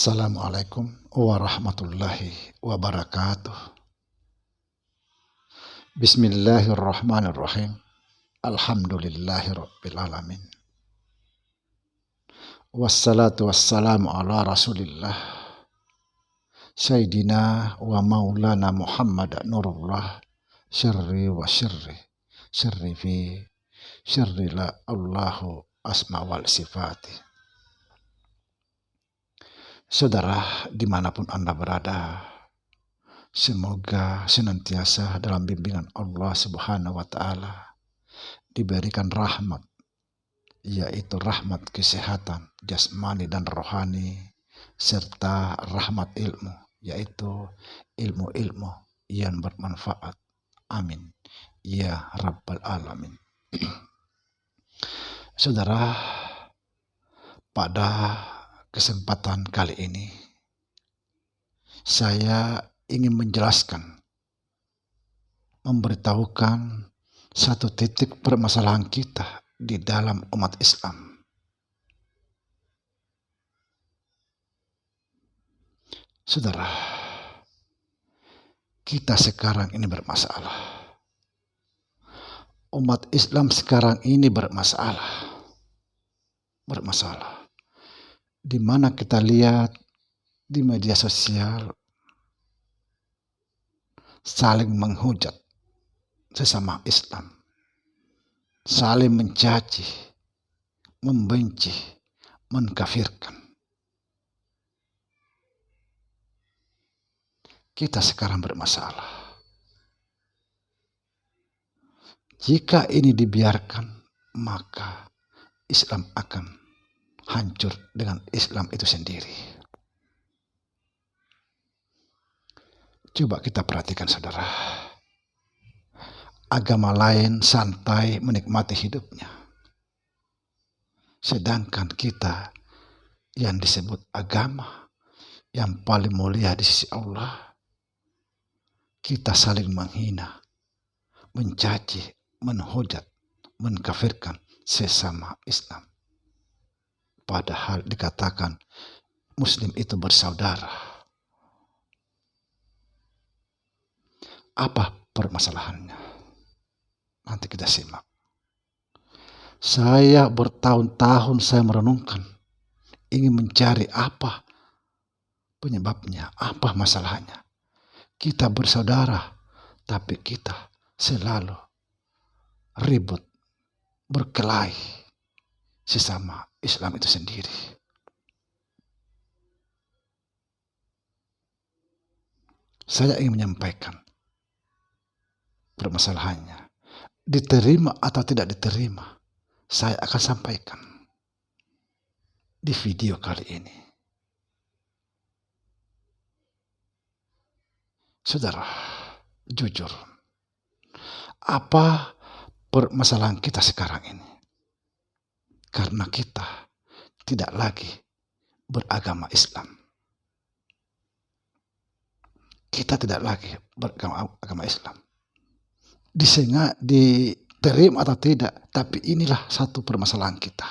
Assalamualaikum warahmatullahi wabarakatuh. Bismillahirrahmanirrahim. Alhamdulillahirabbil alamin. Wassalatu wassalamu ala Rasulillah Sayyidina wa Maulana Muhammad Nurullah syirri wa syirri fi syirri la Allahu asma wal sifati. Saudara, dimanapun Anda berada, semoga senantiasa dalam bimbingan Allah Subhanahu wa Ta'ala diberikan rahmat, yaitu rahmat kesehatan jasmani dan rohani, serta rahmat ilmu, yaitu ilmu-ilmu yang bermanfaat. Amin ya Rabbal Alamin. Saudara, pada kesempatan kali ini saya ingin menjelaskan, memberitahukan satu titik permasalahan kita di dalam umat Islam. Saudara, kita sekarang ini bermasalah. Umat Islam sekarang ini bermasalah. Di mana kita lihat di media sosial saling menghujat sesama Islam, saling mencaci, membenci, mengkafirkan. Kita sekarang bermasalah. Jika ini dibiarkan, maka Islam akan hancur dengan Islam itu sendiri. Coba kita perhatikan, saudara. Agama lain santai menikmati hidupnya, sedangkan kita yang disebut agama yang paling mulia di sisi Allah, kita saling menghina, mencaci, menhujat, mengkafirkan sesama Islam. Padahal dikatakan Muslim itu bersaudara. Apa permasalahannya? Nanti kita simak. Saya bertahun-tahun saya merenungkan, ingin mencari apa penyebabnya, apa masalahnya. Kita bersaudara, tapi kita selalu ribut, berkelahi sesama Islam itu sendiri. Saya ingin menyampaikan permasalahannya. Diterima atau tidak diterima, saya akan sampaikan di video kali ini. Saudara, jujur, apa permasalahan kita sekarang ini? Karena kita tidak lagi beragama Islam. Kita tidak lagi beragama Islam. Diterima atau tidak, tapi inilah satu permasalahan kita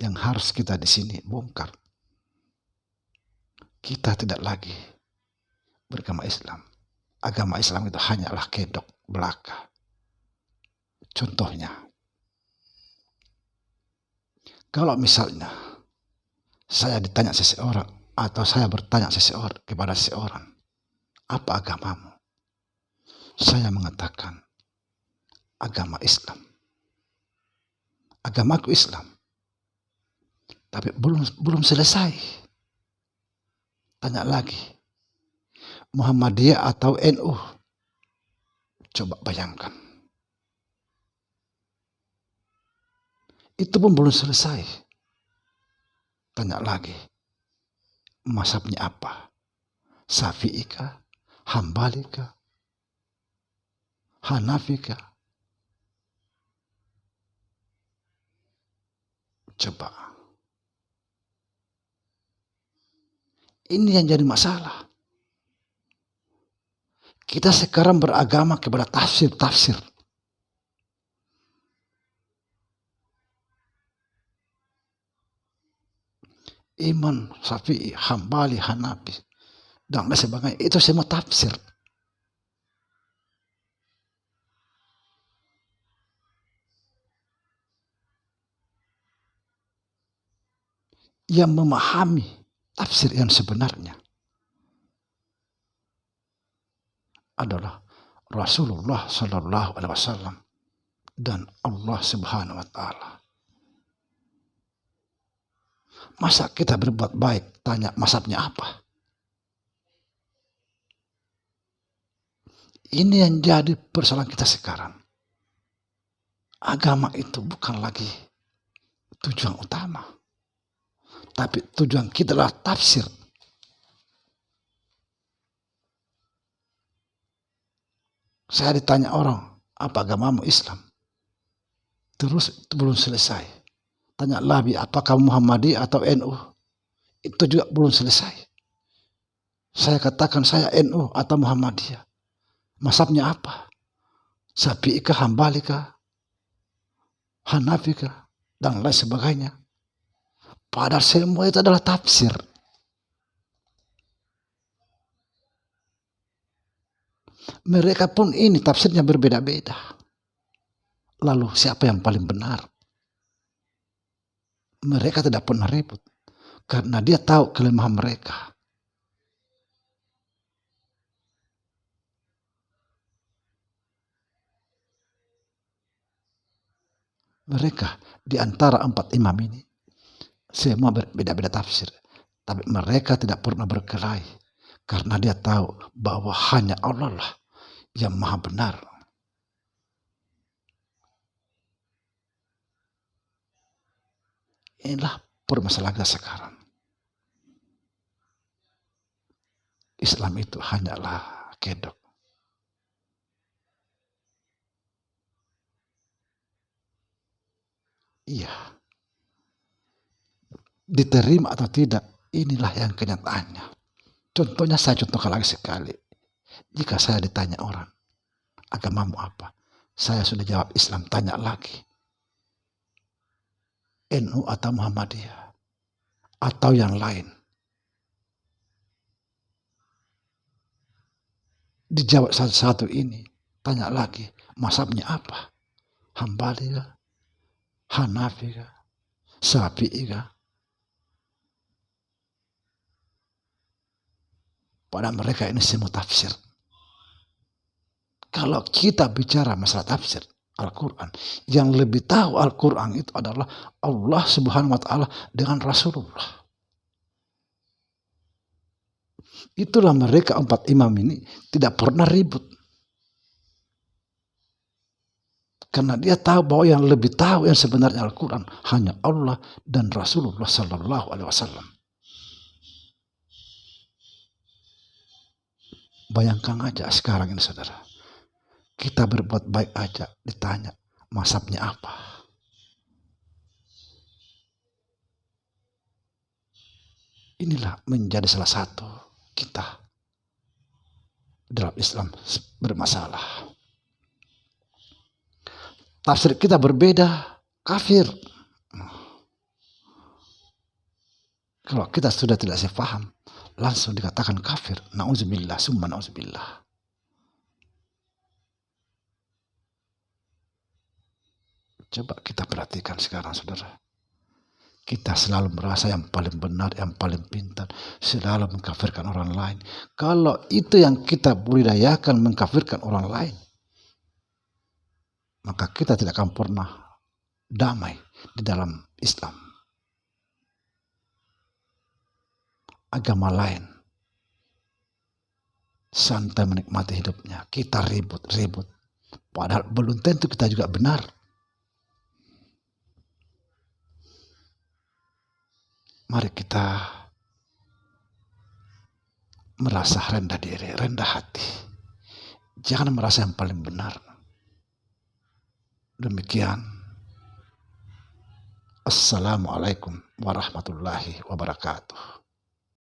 yang harus kita di sini bongkar. Kita tidak lagi beragama Islam. Agama Islam itu hanyalah kedok belaka. Contohnya, kalau misalnya saya ditanya seseorang atau saya bertanya kepada seseorang, apa agamamu? Saya mengatakan agama Islam. Agamaku Islam. Tapi belum selesai. Tanya lagi, Muhammadiyah atau NU? Coba bayangkan. Itu pun belum selesai. Tanya lagi, mazhabnya apa? Syafi'i kah? Hambali kah? Hanafi kah? Coba. Ini yang jadi masalah. Kita sekarang beragama kepada tafsir. Imam, Syafi'i, Hambali, Hanafi, dan lain sebagainya. Itu semua tafsir. Yang memahami tafsir yang sebenarnya adalah Rasulullah Sallallahu Alaihi Wasallam dan Allah Subhanahu Wa Taala. Masa kita berbuat baik tanya mazhabnya apa? Ini yang jadi persoalan kita sekarang. Agama itu bukan lagi tujuan utama, tapi tujuan kita adalah tafsir. Saya ditanya orang, apa agamamu? Islam. Terus itu belum selesai. Tanya lagi, apakah Muhammadiyah atau NU? Itu juga belum selesai. Saya katakan saya NU atau Muhammadiyah. Mazhabnya apa? Syafi'i kah, Hambali kah, Hanafi kah, dan lain sebagainya. Padahal semua itu adalah tafsir. Mereka pun ini tafsirnya berbeda-beda. Lalu siapa yang paling benar? Mereka tidak pernah ribut. Karena dia tahu kelemahan mereka. Mereka di antara 4 imam ini semua berbeda-beda tafsir. Tapi mereka tidak pernah berkelahi. Karena dia tahu bahwa hanya Allah lah yang maha benar. Inilah permasalahan kita sekarang. Islam itu hanyalah kedok. Iya. Diterima atau tidak, inilah yang kenyataannya. Contohnya saya contohkan lagi sekali. Jika saya ditanya orang, agamamu apa? Saya sudah jawab Islam, tanya lagi. NU atau Muhammadiyah? Atau yang lain? Dijawab satu-satu ini, tanya lagi, mazhabnya apa? Hambali kah? Hanafi kah? Syafi'i kah? Pada mereka ini semua tafsir. Kalau kita bicara masalah tafsir Al-Quran, yang lebih tahu Al-Quran itu adalah Allah Subhanahu Wa Taala dengan Rasulullah. Itulah mereka 4 imam ini tidak pernah ribut. Karena dia tahu bahwa yang lebih tahu yang sebenarnya Al-Quran hanya Allah dan Rasulullah Sallallahu Alaihi Wasallam. Bayangkan aja sekarang ini saudara. Kita berbuat baik aja ditanya mazhabnya apa. Inilah menjadi salah satu kita dalam Islam bermasalah. Tafsir kita berbeda, kafir. Kalau kita sudah tidak sepaham, langsung dikatakan kafir. Na'udzubillah, summa na'udzubillah. Coba kita perhatikan sekarang saudara. Kita selalu merasa yang paling benar, yang paling pintar. Selalu mengkafirkan orang lain. Kalau itu yang kita budidayakan mengkafirkan orang lain, maka kita tidak akan pernah damai di dalam Islam. Agama lain santai menikmati hidupnya. Kita ribut-ribut. Padahal belum tentu kita juga benar. Mari kita merasa rendah diri, rendah hati. Jangan merasa yang paling benar. Demikian. Assalamualaikum warahmatullahi wabarakatuh.